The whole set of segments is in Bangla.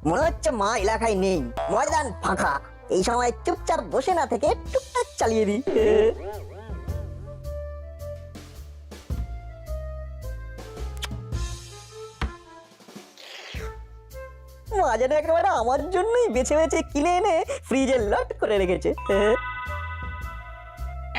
মনে হচ্ছে মা এলাকায় নেই, ময়দান ফাঁকা। এই সময় চুপচাপ বসে না থেকে টুকটাক চালিয়ে দিই। মা যেন একেবারে আমার জন্যই বেছে বেছে কিনে এনে ফ্রিজে লট করে রেখেছে।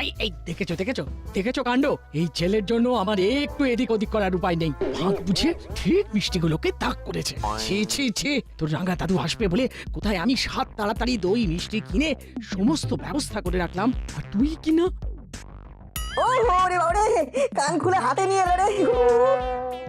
এই এই দেখেছো দেখেছো দেখেছো কাণ্ড। এই ছেলের জন্য আমার একটু এদিক ওদিক করার উপায় নেই। ভাগ বুঝে ঠিক মিষ্টিগুলোকে তাক করেছে। ছি ছি ছি, তোর রাঙা দাদু আসবে বলে কোথায় আমি সাত তাড়াতাড়ি দই মিষ্টি কিনে সমস্ত ব্যবস্থা করে রাখলাম, আর তুই কিনা। ও রে বাবারে, কান খুলে হাতে নিয়ে এলো রে।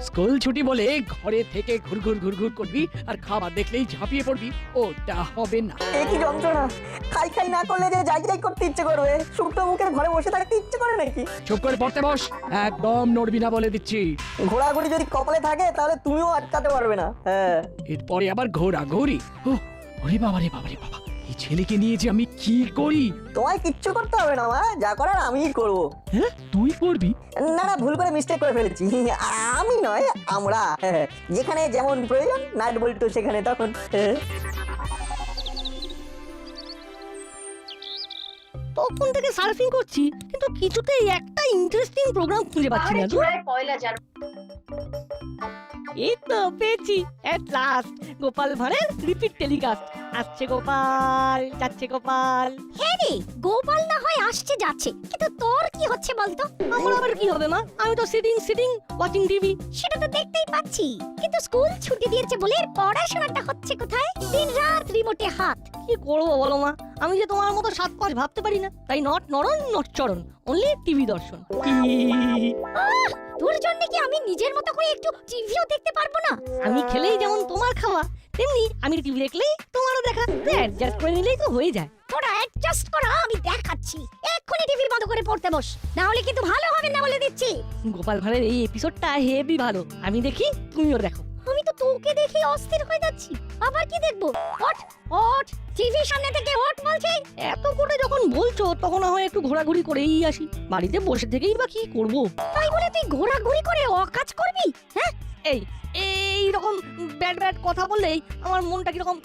স্কুল ছুটি বলে ঘরে থেকে ঘুরঘুর ঘুরঘুর করবি আর খাবার দেখলেই ঝাঁপিয়ে পড়বি, ওটা হবে না। কি যন্ত্রণা! খাই খাই না করলে যে যাই যাই করতে ইচ্ছে করবে, শুকনো মুখের ঘরে বসে থাকতে ইচ্ছে করে নাকি? চুপ করে পড়তে বস, একদম নড়বি না বলে দিচ্ছি। ঘোরাঘুরি যদি কপালে থাকে তাহলে তুমিও আটকাতে পারবে না। হ্যাঁ, এরপরে আবার ঘোরাঘুরি। ওরে বাবা রে বাবা রে বাবা, এই ছেলেকে নিয়ে যে আমি কি করি। তোমায় কিচ্ছু করতে হবে না মা, যা করার আমিই করবো। হ্যাঁ, তুই করবি? না না, ভুল করে মিস্টেক করে ফেলেছি। আমি নয়, আমরা। যেখানে যেমন প্রয়োজন নাট বল্টু সেখানে তখন। তখন থেকে সার্ফিং করছি, কিন্তু কিছুতেই একটা ইন্টারেস্টিং প্রোগ্রাম খুঁজে পাচ্ছি না। এই তো পেয়েছি, এট লাস্ট গোপাল ভাঁড়ের রিপিট টেলিকাস্ট। আসছে গোপাল, যাচ্ছে গোপাল। হ্যাঁ রে, গোপাল না হয় আসছে যাচ্ছে, কিন্তু তোর কি হচ্ছে বলতো? আমার আবার কি হবে মা? আমি তো সিটিং ওয়াচিং টিভি। সেটা তো দেখতেই পাচ্ছি, কিন্তু স্কুল ছুটি দিয়েছে বলে পড়াশোনাটা হচ্ছে কোথায়? দিন রাত রিমোটে হাত। কি করবো বলো মা, আমি যে তোমার মতো সাত পাঁচ ভাবতে পারি না, তাই নট নরন নট চরণ, অনলি টিভি দর্শন। আহ, তোর জন্য কি আমি নিজের মতো করে একটু টিভিও দেখতে পারবো না? আমি খেলেই যেমন তোমার খাওয়া, তেমনি আমি টিভি দেখলেই তোমারও দেখা। অ্যাডজাস্ট করে নিলেই তো হয়ে যায়। তোরা অ্যাডজাস্ট করা আমি দেখাচ্ছি। এক্ষুনি টিভি বন্ধ করে পড়তে বস, না হলে কিন্তু ভালো হবে না বলে দিচ্ছি। গোপাল ভাঁড়ের এই এপিসোডটা হেভি ভালো, আমি দেখি তুমিও দেখো। আমি তো তোকে দেখে অস্থির হয়ে যাচ্ছি। আবার কি দেখবো? ওঠ ওঠ, টিভির সামনে থেকে ওঠ বলছি। এত করে যখন বলছো তখন না হয় একটু ঘোরাঘুরি করেই আসি। বাড়িতে বসে থেকেই বা কি করব? তাই বলে তুই ঘোরাঘুরি করে অকাজ করবি? হ্যাঁ, এই রকম ব্যাড কথা বললেই আমার মনটা কিরকম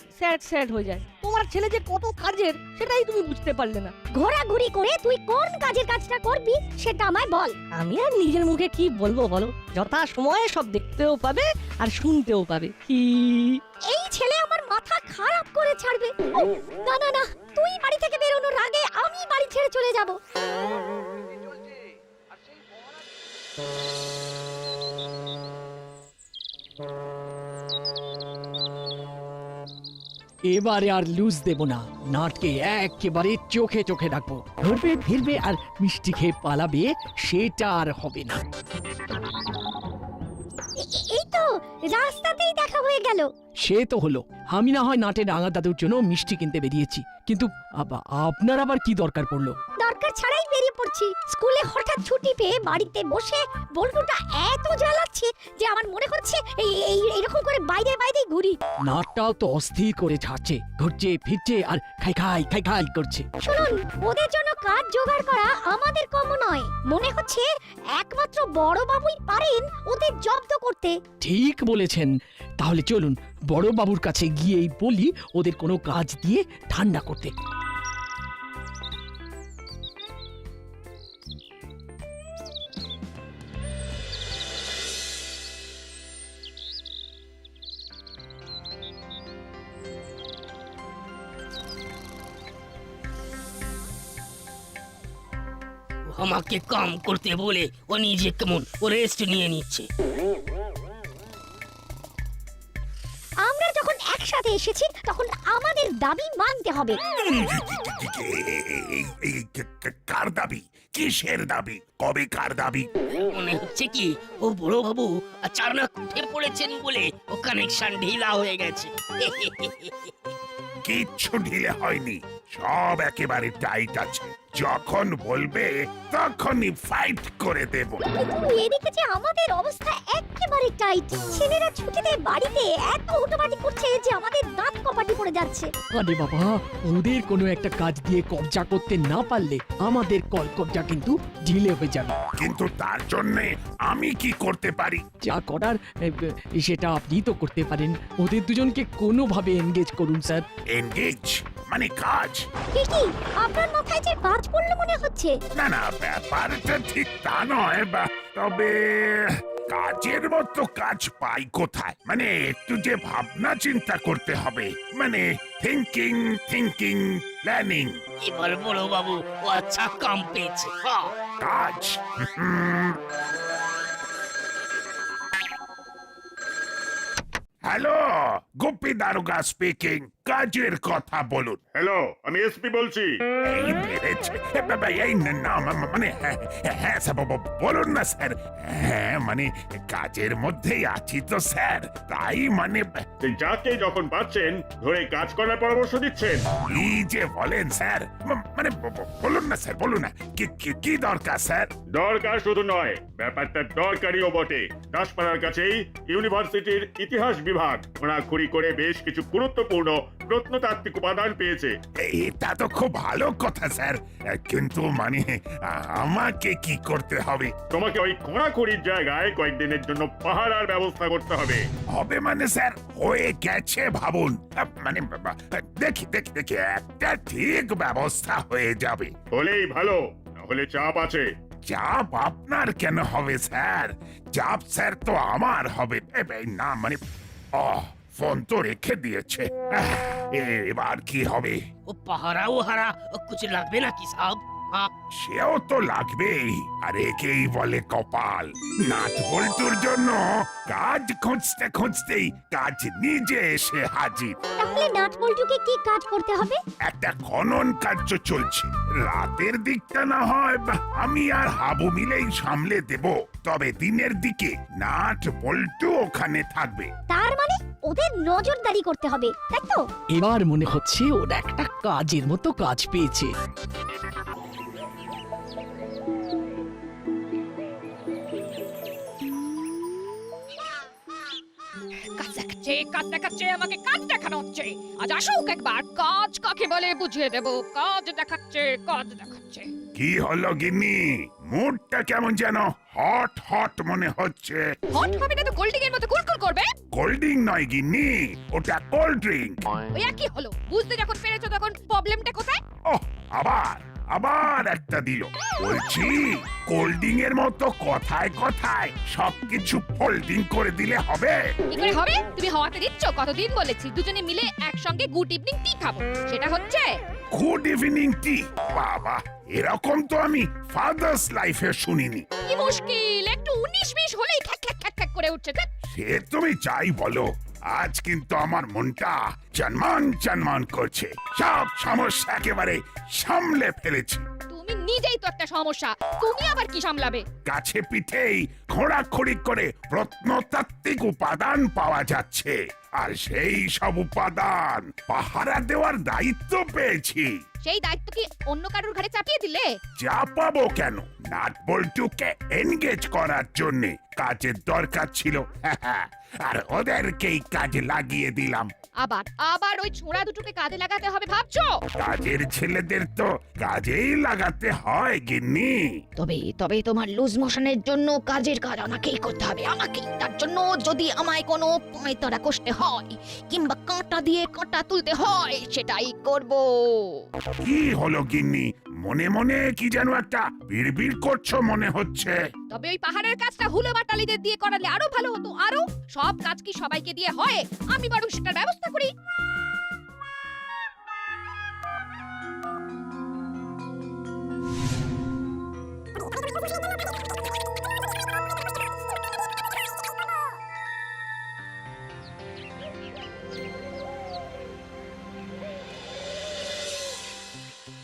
স্যাড হয়ে যায়। তোমার ছেলে যে কত কাজের সেটাই তুমি বুঝতে পারলে না। ঘোরাঘুরি করে তুই কোন কাজটা করবি সেটা আমায় বল। আমি আর নিজের মুখে কি বলবো বলো? যথা সময়ে সব দেখতেও পাবে আর শুনতেও পাবে। কি এই ছেলে আমার মাথা খারাপ করে ছাড়বে। না না না, তুই বাড়ি থেকে বেরোনোর আগে আমি বাড়ি ছেড়ে চলে যাব। এবারে আর লুজ দেব না, নাটকে একেবারে চোখে চোখে রাখবো। ঘুরবে ফিরবে আর মিষ্টি খেয়ে পালাবে, সেটা আর হবে না। এই তো রাস্তাতেই দেখা হয়ে গেল। সে তো হলো, আমি না হয় নাটের রাঙা দাদুর জন্য মিষ্টি কিনতে বেরিয়েছি, কিন্তু আপনার আবার কি দরকার পড়লো? দরকার ছাড়াই বেরিয়ে পড়ছি। স্কুলে হঠাৎ ছুটি পেয়ে বাড়িতে বসে বল্টুটা এত জ্বালাচ্ছে যে আমার মনে হচ্ছে এইরকম করে বাইরে বাইরে ঘুরি। নাটটাও তো অস্থির করে ছাড়ছে, ঘুরছে ফিরছে আর খাই করছে। শুনুন, ওদের জন্য কাজ জোগাড় করা আমাদের কম নয়। মনে হচ্ছে একমাত্র বড় বাবুই পারেন ওদের জব্দ করতে। ঠিক বলেছেন, তাহলে চলুন বড় বাবুর কাছে গিয়েই বলি ওদের কোনো কাজ দিয়ে ঠান্ডা করতে। আমাকে কাম করতে বলে ও নিজে কেমন ও রেস্ট নিয়ে নিচ্ছে। আমরা যখন একসাথে এসেছি তখন আমাদের দাবি মানতে হবে। কার দাবি? কিসের দাবি? কবে কার দাবি? মনে হচ্ছে কি ও বড় বাবু আচানক উঠে পড়েছেন বলে ও কানেকশন ঢিলা হয়ে গেছে। কিচ্ছু ঢিলে হয়নি, সব একেবারে টাইট আছে। যখন বলবে তখনই ফাইট করে দেব। কিন্তু এদিকে যে আমাদের অবস্থা একেবারে টাইট। ছেলেরা ছুটিতে বাড়িতে এত উটোপাটি করছে যে আমাদের দাঁত কপাটি পড়ে যাচ্ছে। আরে বাবা, ওদের কোনো একটা কাজ দিয়ে কবজা করতে না পারলে আমাদের কবজা কিন্তু ঢিলে হয়ে যাবে। কিন্তু তার জন্য আমি কি করতে পারি? যা করার সেটা আপনি তো করতে পারেন। ওদের দুজনকে কোনোভাবে এনগেজ করুন স্যার। এনগেজ মানে কাজ? কি আপনার মাথায় যে বাজ পড়লো মনে হচ্ছে? না না, ব্যাপারটা ঠিক তা নয়। তবে কাজের মতো কাজ পাই কোথায়? মানে একটু যে ভাবনা চিন্তা করতে হবে, মানে থিঙ্কিং প্ল্যানিং। এবার বড় বাবু ও আচ্ছা কাম পেয়েছে। হ্যাঁ, কাজ। হ্যালো, গোপী দারোগা স্পিকিং। কাজের কথা বলুন। হ্যালো, আমি এসপি বলছি। এই মেরেছে। এই না মানে হ্যাঁ স্যার, বলুন না স্যার। হ্যাঁ মানে কাজের মধ্যেই আছি তো স্যার, তাই মানে যাকে যখন পাচ্ছেন ধরে কাজ করার পরামর্শ দিচ্ছেন। কি যে বলেন স্যার, মানে বলুন না স্যার, বলুন না কি দরকার স্যার? দরকার শুধু নয়, ব্যাপারটা দরকারিও বটে। দাসপাড়ার কাছেই ইউনিভার্সিটির ইতিহাস বিভাগ খোঁড়াখুড়ি করে বেশ কিছু গুরুত্বপূর্ণ প্রত্নতাত্ত্বিক উপাদান পেয়েছে। এটা তো খুব ভালো কথা স্যার, কিন্তু মানে আমাকে কি করতে হবে? তোমাকে ওই খোঁড়াখুড়ির জায়গায় কয়েকদিনের জন্য পাহারার ব্যবস্থা করতে হবে। হবে মানে স্যার হয়ে গেছে ভাবুন। মানে দেখি একটা ঠিক ব্যবস্থা হয়ে যাবে। হলেই ভালো, না হলে চাপ আছে। চাপ আপনার কেন হবে স্যার? চাপ স্যার তো আমার হবে। না মানে ফোন তো রেখে দিয়েছে। এবার কি হবে? ও পাহারা ও হারা কুছ লাগবে নাকি সাহেব? হ্যাঁ, সেও তো লাগবেই। আর একেই বলে কপাল। নাট বল্টুর জন্য কাজ খুঁজতেই কাজ নিজে এসে হাজির। তাহলে নাট বল্টুকে কি কাজ করতে হবে? একটা খনন কার্য চলছে। রাতের দিকটা না হয় আমি আর হাবু মিলেই সামলে দেব, তবে দিনের দিকে নাট বল্টু ওখানে থাকবে। তার মানে ওদের নজরদারি করতে হবে, তাই তো? এবার মনে হচ্ছে ওরা একটা কাজের মতো কাজ পেয়েছে। কাজ দেখাচ্ছে আমাকে কাজ দেখানো হচ্ছে। আজ আসুক একবার, কাজ কাকে বলে বুঝিয়ে দেব। কাজ দেখাচ্ছে। কি হলো গিন্নি? মুডটা কেমন যেন হট মনে হচ্ছে। হট হবে না তো গোল্ডিং এর মতো কুলকুল করবে। কোল্ড ড্রিঙ্ক নয় গিন্নি, ওটা কোল্ড ড্রিঙ্ক। ওই কি হলো? বুঝতে যখন পেরেছো তখন প্রবলেমটা কোথায়? ওহ, আবার একটা দিল। বলছি কোল্ড ড্রিঙ্ক এর মতো কথায় সবকিছু ফোল্ডিং করে দিলে হবে? কি করে হবে? তুমি হওয়াতে দিচ্ছ। কতদিন বলেছি দুজনে মিলে একসঙ্গে গুড ইভিনিং টি খাবো, সেটা হচ্ছে? Good evening tea? বাবা, এরকম তো আমি ফাদার্স লাইফে শুনিনি। কি মুশকিল, একটু 19-20 হলেই খ্যাক করে উঠছে। সে তুমি চাই বলো, আজ কিন্তু আমার মনটা চনমান করছে। সব সমস্যা একেবারে সামলে ফেলেছি। তুমি নিজেই তো একটা সমস্যা, তুমি আবার কি সামলাবে? কাছে পিঠেই খোঁড়াখড়ি করে প্রত্নতাত্ত্বিক উপাদান পাওয়া যাচ্ছে, আর সেই সব উপাদান পাহারা দেওয়ার দায়িত্ব পেয়েছি। সেই দায়িত্ব কি অন্য কারোর ঘরে চাপিয়ে দিলে? চাপাবো কেন? নাট বল্টুকে এনগেজ করার জন্য কাজের দরকার ছিল, আর ওদেরকেই কাজে লাগিয়ে দিলাম। আবার ওই ছোঁড়া দুটোকে কাজে লাগাতে হবে ভাবছো? কাজের ছেলেদের তো কাজেই লাগাতে হয় গিন্নি। তবে তোমার লুজ মোশনের জন্য কাজের কাজ আমাকেই করতে হবে, আমাকেই। তার জন্য যদি আমায় কোনো পায়তারা কষতে হয় কিংবা কাঁটা দিয়ে কাঁটা তুলতে হয়, সেটাই করব। কি হলো গিন্নি? মনে কি যেন একটা বিড়বিড় করছো মনে হচ্ছে। তবে ওই পাহাড়ের কাজটা হুলো বাটালিদের দিয়ে করালে আরো ভালো হতো। আরো সব কাজ কি সবাইকে দিয়ে হয়? আমি বরং সেটার ব্যবস্থা করি।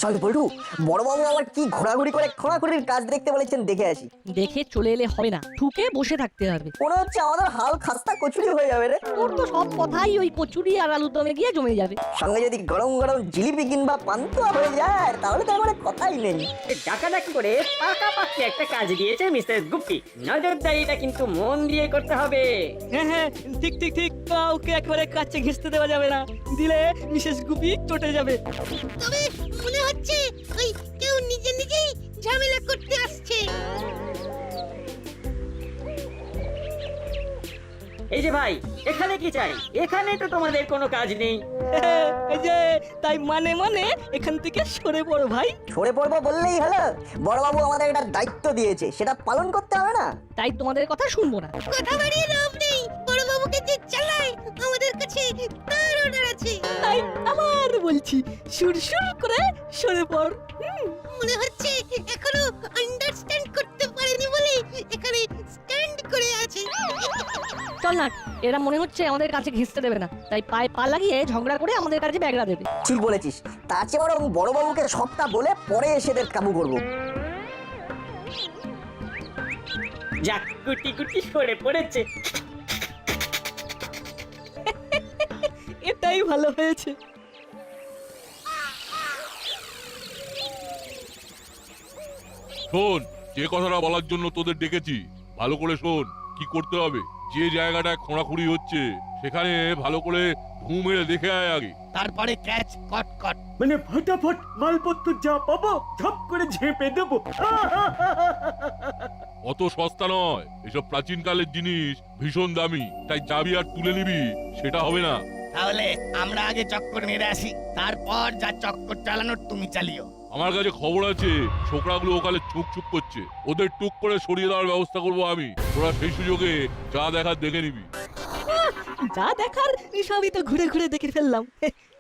চল বলটু, বড়বাবু আবার কি ঘোরাঘুরি করে খোঁড়াখুড়ির কাজ দেখতে বলেছেন, দেখে আসি। দেখে চলে এলে হবে না, ঠুকে বসে থাকতে হবে। মনে হচ্ছে আমাদের হাল খাস্তা কচুরি হয়ে যাবে রে। তোর তো সব কথাই ওই কচুরি আর আলুর দমে গিয়ে জমে যাবে। সঙ্গে যদি গরম গরম জিলিপি কিংবা পান্তুয়া হয়ে যায় তাহলে তো আমার কথাই নেই। ডাকাডাকি করে পাকাপাকি একটা কাজ দিয়েছে মিস্টার গুপ্তি। নজরদারিটা কিন্তু মন দিয়ে করতে হবে। হ্যাঁ হ্যাঁ, ঠিক ঠিক ঠিক, ওকে একবারে কাছে ঘেঁষতে দেওয়া যাবে না, দিলে মিসেস গুপি চটে যাবে। তবে মনে হচ্ছে ওই কেউ নিজে নিজেই ঝামেলা করতে আসছে। এই যে ভাই, এখানে কি চাই? এখানে তো তোমাদের কোনো কাজ নেই। এই যে তাই মানে মানে এখান থেকে সরে পড়ো ভাই। সরে পড়বো বললেই হলো? বড়বাবু আমাদের একটা দায়িত্ব দিয়েছে, সেটা পালন করতে হবে না? তাই তোমাদের কথা শুনবো না। কথা বাড়িয়ে লাভ নেই, বড় বাবুকে যে চালায় আমাদের কাছে তার অর্ডার আছে। তাই আবার বলছি, সুরসুর করে সরে পড়। মনে হচ্ছে এখনো আন্ডারস্ট্যান্ড করতে পারেনি বলে এখানে স্ট্যান্ড করে আছে। চল না, এরা মনে হচ্ছে আমাদের কাছে ঘেঁষতে দেবে না, তাই পায়ে পা লাগিয়ে ঝগড়া করে আমাদের কাছে ব্যাগরা দেবে। ঠিক বলেছিস, তার চেয়ে বরং বড়বাবুকে সবটা বলে পরে এসে এদের কাবু করবো। যাক, গুটি গুটি সরে পড়েছে। এটাই ভালো হয়েছে। শোন, যে কথাটা বলার জন্য তোদের ডেকেছি ভালো করে শোন। কি করতে হবে, যে জায়গাটায় খোঁড়াখুড়ি হচ্ছে সেখানে ভালো করে ঢু মেরে দেখে আয় আগে। তারপরে ক্যাচ কট কট। মানে ফটাফট মালপত্র যা পাবো ঝপ করে ঝেঁপে দেবো। অত সস্তা নয়, এসব প্রাচীন কালের জিনিস ভীষণ দামি, তাই যাবি আর তুলে নিবি সেটা হবে না। তাহলে আমরা আগে চক্কর মেরে আসি, তারপর যা চক্কর চালানোর তুমি চালিও। আমার কাছে খবর আছে ছোকরাগুলো ওখানে ছুক ছুক করছে, ওদের টুক করে সরিয়ে দেওয়ার ব্যবস্থা করবো আমি। তোরা সেই সুযোগে যা দেখার দেখে নিবি। যা দেখার সবই তো ঘুরে ঘুরে দেখে ফেললাম।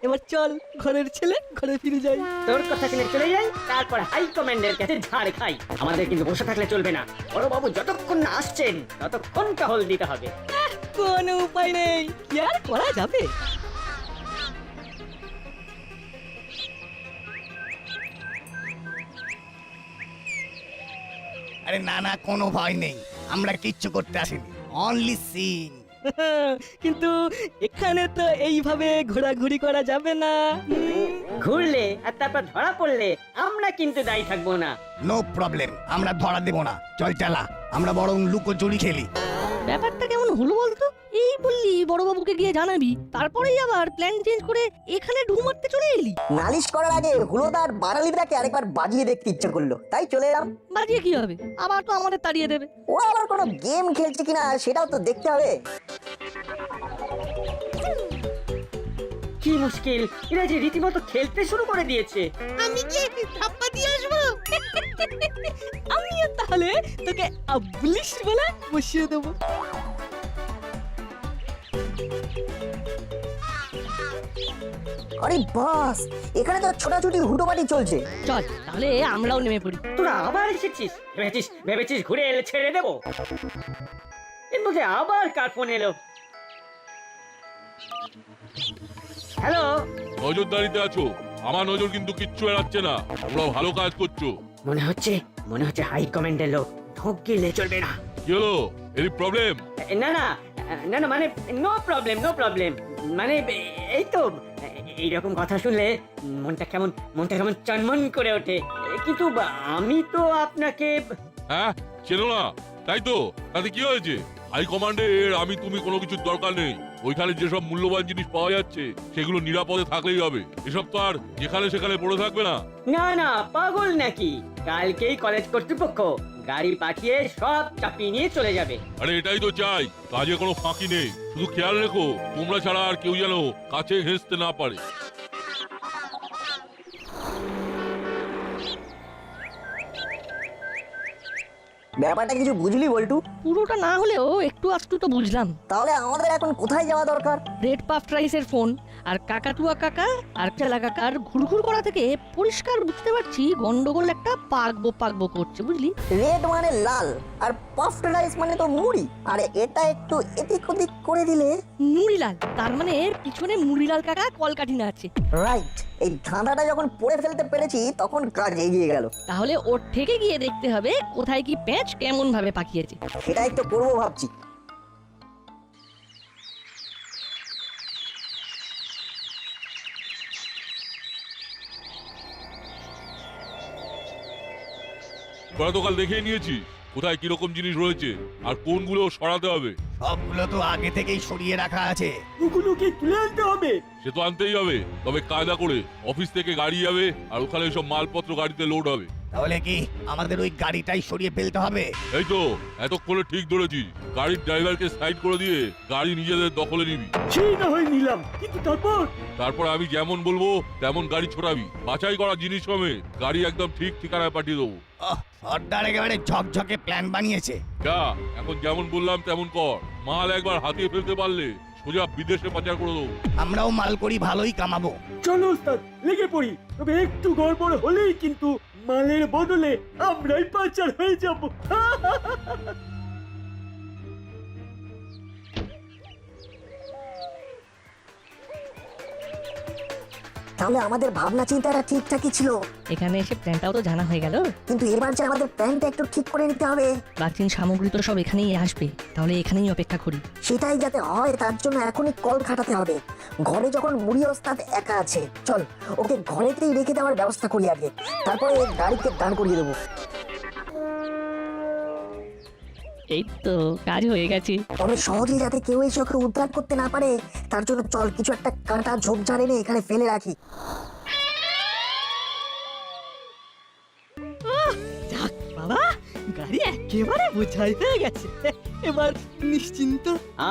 এবার চল, ঘরের ছেলে ঘরে ফিরে যাই। তোর কথা শুনে চলে যাই, তারপর হাই কমান্ডের কাছে ঝাড় খাই। আমাদের কিন্তু বসে থাকলে চলবে না। বড়বাবু যতক্ষণ না আসছেন ততক্ষণ টহল দিতে হবে। কোনো উপায় নেই, কি আর করা যাবে। আরে না না, কোনো ভয় নেই, আমরা কিচ্ছু করতে আসিনি, অনলি সিন। কিন্তু এখানে তো এইভাবে ঘোরাঘুরি করা যাবে না। ঘুরলে আর তারপর ধরা পড়লে আমরা কিন্তু দায়ী থাকবো না। নো প্রবলেম, আমরা ধরা দেব না। চল চালা, আমরা বরং লুকোচুরি খেলি। ব্যাপারটা কেমন হলো বলতো? এই বললি বড়বাবুকে গিয়ে জানাবি, তারপরেই আবার প্ল্যান চেঞ্জ করে এখানে ঢু মারতে চলে এলি। নালিশ করার আগে হুলোদার বারালিটাকে আরেকবার বাজিয়ে দেখতে ইচ্ছে করলো, তাই চলে এলাম। বাজিয়ে কি হবে, আবার তো আমাদের তাড়িয়ে দেবে। ওরা আবার কোনো গেম খেলছে কিনা সেটাও তো দেখতে হবে। কি মুশকিল, এরা যে রীতিমতো খেলতে শুরু করে দিয়েছে। আমি যে ধাপ্পা দিয়ে আসবো। আমিও তাহলে তোকে আবলিশ বলে বসিয়ে দেবো। আরে বাস, এখানে তো ছোটাছুটি হুটোপাটি চলছে। চল তাহলে আমরাও নেমে পড়ি। তোরা আবার এসেছিস? ভেবেছিস ঘুরে এলে ছেড়ে দেবো? এর মধ্যে আবার কার ফোন এলো? হ্যালো, নজরদারিতে আছো, আমার নজর কিন্তু কিচ্ছু এড়াচ্ছে না, তোমরা ভালো কাজ করছো। মনে হচ্ছে হাই কমান্ডের লোক। ঢোক গেলে চলবে না। কি হলো, এর প্রবলেম? না না না না, মানে নো প্রবলেম। মানে এই তো, এইরকম কথা শুনলে মনটা কেমন চনমন করে ওঠে। কিন্তু আমি তো আপনাকে হ্যাঁ, চেনো না তাই তো? তাতে কি হয়েছে? হাই কমান্ডের আমি তুমি কোনো কিছুর দরকার নেই। ওইখানে যেসব মূল্যবান জিনিস পাওয়া যাচ্ছে সেগুলো নিরাপদে থাকলেই হবে। এসব তো আর যেখানে সেখানে পড়ে থাকবে না। না পাগল নাকি? কালকেই কলেজ কর্তৃপক্ষ গাড়ি পাঠিয়ে সব চাপিয়ে নিয়ে চলে যাবে। আরে এটাই তো চাই, কাজে কোনো ফাঁকি নেই। শুধু খেয়াল রেখো তোমরা ছাড়া আর কেউ যেন কাছে ঘেঁষতে না পারে। ব্যাপারটা কিছু বুঝলি বল্টু? পুরোটা না হলেও একটু আধটু তো বুঝলাম। তাহলে আমাদের এখন কোথায় যাওয়া দরকার? রেড পাফ রাইসের ফোন আর কাকাতুয়া কাকা আর চেলা কাকার ঘুরঘুর করা থেকে পরিষ্কার বুঝতে পারছি গন্ডগোল একটা পাকবো করছে, বুঝলি? রেড মানে লাল, আর পাফড রাইস মানে তো মুড়ি, আর এটা একটু এদিক ওদিক করে দিলে। মুড়িলাল, তার মানে এর পিছনে মুড়িলাল কাকা কলকাঠিনা আছে। রাইট, এই ধাঁধাটা যখন পড়ে ফেলতে পেরেছি তখন কাজ এগিয়ে গেল। তাহলে ওর থেকে গিয়ে দেখতে হবে কোথায় কি প্যাঁচ কেমন ভাবে পাকিয়েছে। সেটাই তো করবো ভাবছি। গতকাল দেখিয়ে নিয়েছি কোথায় কিরকম জিনিস রয়েছে আর কোনগুলো সরাতে হবে। সবগুলো তো আগে থেকেই সরিয়ে রাখা আছে। ওগুলোকে তুলে আনতে হবে। সে তো আনতেই হবে, তবে কায়দা করে অফিস থেকে গাড়ি যাবে আর ওখানে সব মালপত্র গাড়িতে লোড হবে। তাহলে কি আমাদের ওই গাড়িটাই সরিয়ে ফেলতে হবে? এই তো এতক্ষণে ঠিক ধরেছি, গাড়ির ড্রাইভারকে সাইড করে দিয়ে গাড়ি নিজেদের দখলে নিবি। সেই না হয় নিলাম, কিন্তু তারপর আমি যেমন বলবো তেমন গাড়ি ছোড়াবি, বাছাই করা জিনিস সমেত গাড়ি একদম ঠিক ঠিকানায় পাঠিয়ে দেবো। সর্দার একেবারে ঝকঝকে প্ল্যান বানিয়েছে। যা, এখন যেমন বললাম তেমন কর। মাল একবার হাতিয়ে ফেলতে পারলে সোজা বিদেশে পাচার করে দেবো। আমরাও মাল করি, ভালোই কামাবো। চলো ওস্তাদ, লেগে পড়ি। তবে একটু গড়বড় হলেই কিন্তু মালের বদলে আমরাই পাচার হয়ে যাব। তাহলে আমাদের ভাবনা চিন্তাটা ঠিকঠাকই ছিল। এখানে এসে প্ল্যানটাও তো জানা হয়ে গেল, কিন্তু এবার যে আমাদের প্ল্যানটা একটু ঠিক করে নিতে হবে। প্রাচীন সামগ্রী তো সব এখানেই আসবে, তাহলে এখানেই অপেক্ষা করি। সেটাই যাতে হয় তার জন্য এখনই কল খাটাতে হবে। ঘরে যখন মুড়ি ওস্তাদ একা আছে, চল ওকে ঘরেতেই রেখে দেওয়ার ব্যবস্থা করি আগে, তারপরে গাড়িকে দাঁড় করিয়ে দেবো। এই তো কাজ হয়ে গেছে। তবে সহজে যাতে কেউ এসে ওকে উদ্ধার করতে না পারে তার জন্য চল কিছু একটা কাঁটা ঝোপঝাড় এনে এখানে ফেলে রাখি। যাক বাবা, গাড়ি একেবারে বোঝাই হয়ে গেছে, এবার নিশ্চিন্ত।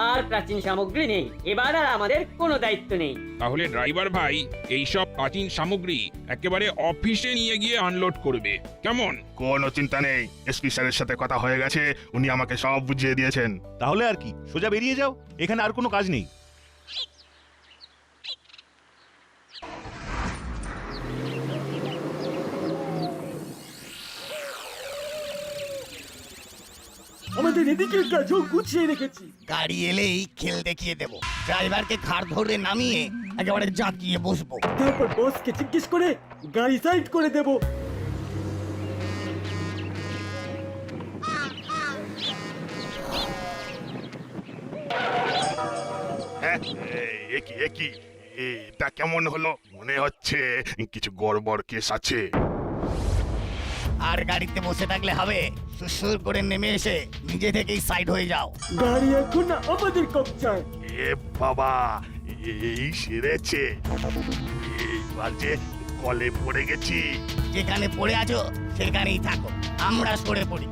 আর প্রাচীন সামগ্রী নেই, এবার আর আমাদের কোনো দায়িত্ব নেই। তাহলে ড্রাইভার ভাই এইসব প্রাচীন সামগ্রী একেবারে অফিসে নিয়ে গিয়ে আনলোড করবে, কেমন? কোনো চিন্তা নেই, এসপি স্যারের সাথে কথা হয়ে গেছে, উনি আমাকে সব বুঝিয়ে দিয়েছেন। তাহলে আর কি, সোজা বেরিয়ে যাও, এখানে আর কোনো কাজ নেই। আমাদের এদিকের কাজও গুছিয়ে রেখেছি। গাড়ি এলেই খেল দেখিয়ে দেব। ড্রাইভারকে ঘাড় ধরে নামিয়ে একেবারে জাঁকিয়ে বসবো। তারপর বসকে জিজ্ঞেস করে গাড়ি সাইড করে দেব। একই এটা কেমন হলো? মনে হচ্ছে কিছু গড়বড় কেস আছে। আর গাড়িতে বসে থাকলে হবে, সুসুর করে নেমে এসে নিজে থেকেই সাইড হয়ে যাও। গাড়ি এখন আমাদের কবজায়। এ বাবা, এই সেরেছে, এইবার যে কলে পড়ে গেছি। যেখানে পড়ে আছো সেখানেই থাকো, আমরা সরে পড়ি।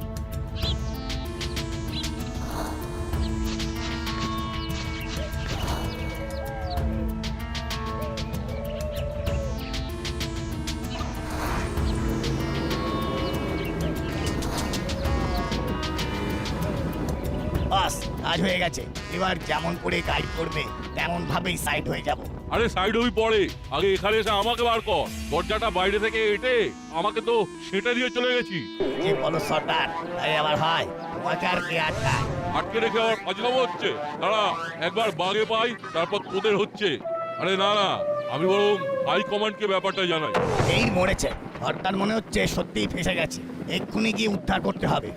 বাস, কাজ হয়ে গেছে। এবার যেমন করে গাইড করবে তেমন ভাবেই সাইড হয়ে যাব। আরে সাইড হই পরে, আগে এখানে এসে আমাকে বার কর। দরজাটা বাইরে থেকে এটে আমাকে তো সেটা দিয়ে চলে গেছি। যে বলো সর্দার, তাই আবার হয়, তোমাকে আর কে আটকায়? আটকে রেখে আবার ফাজলামো হচ্ছে। দাঁড়া, একবার বাগে পাই তারপর তোদের হচ্ছে। আরে না না, আমি বরং হাই কমান্ডকে ব্যাপারটা জানাই। এই মরেছে, সর্দার মনে হচ্ছে সত্যিই ফেসে গেছে, এক্ষুনি গিয়ে উদ্ধার করতে হবে।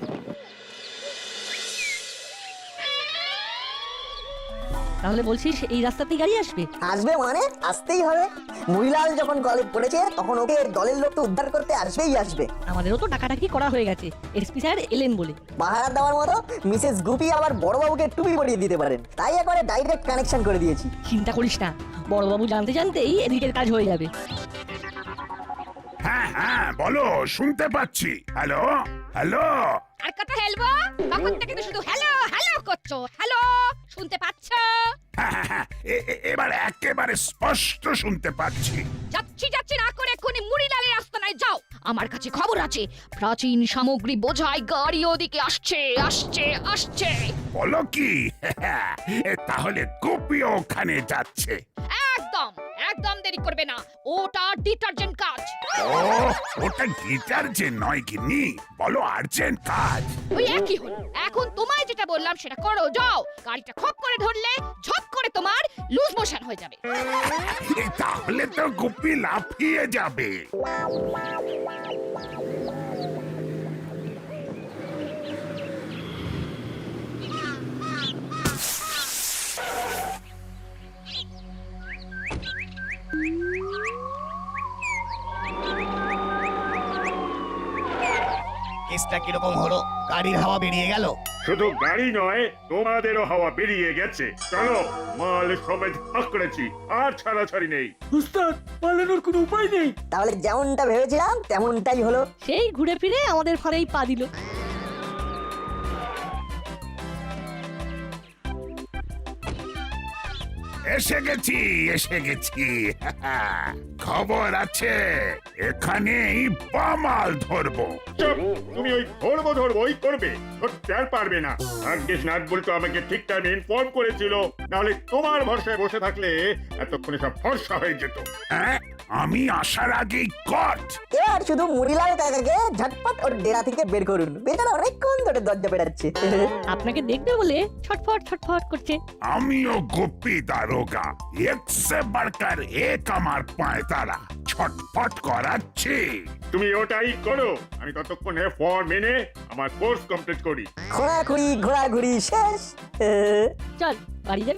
তাহলে বলছিস এই রাস্তাতেই গাড়ি আসবে? আসবে মানে আসতেই হবে। মুড়িলাল যখন কলে পড়েছে তখন ওকে দলের লোককে উদ্ধার করতে আসবেই আসবে। আমাদেরও তো টাকাটাকি করা হয়ে গেছে, এসপি স্যার এলেন বলে। পাহারা দেওয়ার মতো মিসেস গুপি আবার বড়বাবুকে টুপি পরিয়ে দিতে পারেন, তাই একবারে ডাইরেক্ট কানেকশন করে দিয়েছি। চিন্তা করিস না, বড়বাবু জানতে জানতেই এদিকের কাজ হয়ে যাবে। হ্যাঁ হ্যাঁ, বলো, শুনতে পাচ্ছি। Hello hello. আর কথা হেলবো, তখন থেকে তো শুধু হ্যালো হ্যালো করছো। হ্যালো, শুনতে পাচ্ছ? হ্যাঁ, এবার একেবারে স্পষ্ট শুনতে পাচ্ছি। যাচ্ছি না করে এক্ষুনি মুড়িলালের আস্তানায় যাও। আমার কাছে খবর আছে, প্রাচীন সামগ্রী বোঝাই গাড়ি ওদিকে আসছে। বলো কি? তাহলে গুপিও ওখানে যাচ্ছে? একদম একদম একদম দেরি করবে না, ওটা ডিটারজেন্ট কাজ। ও ওটা ডিটারজেন্ট নয় গিন্নি, বলো আর্জেন্ট কাজ। ওই একই হলো। এখন তোমায় যেটা বললাম সেটা করো, যাও। গাড়িটা খপ করে ধরলে ঝপ করে তোমার লুজ মোশন হয়ে যাবে। তাহলে তো গুপি লাফিয়ে যাবে। কেসটা কিরকম হলো? গাড়ির হাওয়া বেরিয়ে গেল? শুধু গাড়ি নয়, তোমাদেরও হাওয়া বেরিয়ে গেছে। চলো, মাল সমেত পাকড়েছি, আর ছাড়াছাড়ি নেই। উস্তাদ, পালানোর কোনো উপায় নেই। তাহলে যেমনটা ভেবেছিলাম তেমনটাই হলো। সেই ঘুরে ফিরে আমাদের ফাঁড়েই পা দিল। এসে গেছি, এসে গেছি। খবর আছে, এখানেই বামাল ধরবো। চুপ! তুমি ওই ধরবোই করবে, ধরতে আর পারবে না। ভাগ্যিস নাট বলতো আমাকে ঠিক টাইমে ইনফর্ম করেছিল, নাহলে তোমার ভরসায় বসে থাকলে এতক্ষণে সব ফর্সা হয়ে যেত। হ্যাঁ, আমি আসার আগেই কট। এবার শুধু মুড়িলাল কাকাকে ঝটপট ওর ডেরা থেকে বের করুন, বেচারা অনেকক্ষণ ধরে দরজা পেটাচ্ছে। আপনাকে দেখবে বলে ছটফট ছটফট করছে। আমিও গুপি দারোগা, এক সে বাড়কার এক আমার পায়তারা, ছটফট করাচ্ছি। তুমি ওটাই করো, আমি ততক্ষণে ফর্ম এনে আমার কোর্স কমপ্লিট করি। ঘোরাঘুরি ঘোরাঘুরি শেষ। চল বাড়ি যাবি?